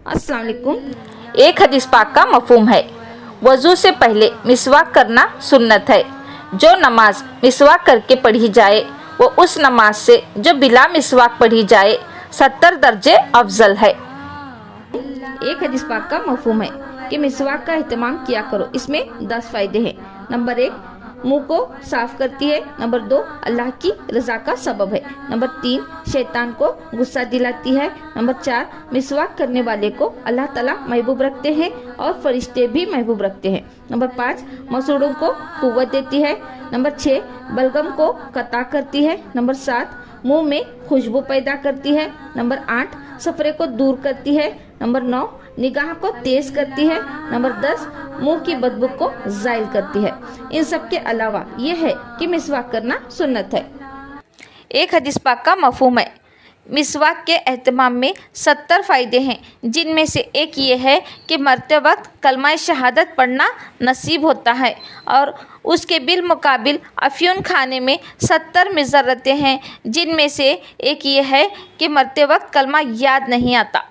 अस्सलाम वालेकुम। एक हदीस पाक का मफहूम है, वज़ू से पहले मिसवाक करना सुन्नत है। जो नमाज मिसवाक करके पढ़ी जाए वो उस नमाज से जो बिला मिसवाक पढ़ी जाए 70 दर्जे अफजल है। एक हदीस पाक का मफहूम है कि मिसवाक का एहतमाम किया करो। इसमें 10 फायदे हैं। नंबर 1, मुंह को साफ करती है। नंबर 2, अल्लाह की रजा का सबब है। नंबर 3, शैतान को गुस्सा दिलाती है। नंबर 4, मिसवाक करने वाले को अल्लाह ताला महबूब रखते हैं और फरिश्ते भी महबूब रखते हैं। नंबर 5, मसूड़ों को कुव्वत देती है। नंबर 6, बलगम को कता करती है। नंबर 7, मुंह में खुशबू पैदा करती है। नंबर 8, सफरे को दूर करती है। नंबर 9, निगाह को तेज करती है। नंबर 10, मुंह की बदबू को जायल करती है। इन सब के अलावा ये है कि मिसवाक करना सुन्नत है। एक हदीस पाक का मफहूम है, मिसवाक के एहतमाम में 70 फ़ायदे हैं, जिनमें से एक ये है कि मरते वक्त कलमा शहादत पढ़ना नसीब होता है और उसके बिलमुकाबिल अफ़यून खाने में 70 मज़रतें हैं, जिनमें से एक ये है कि मरते वक्त कलमा याद नहीं आता।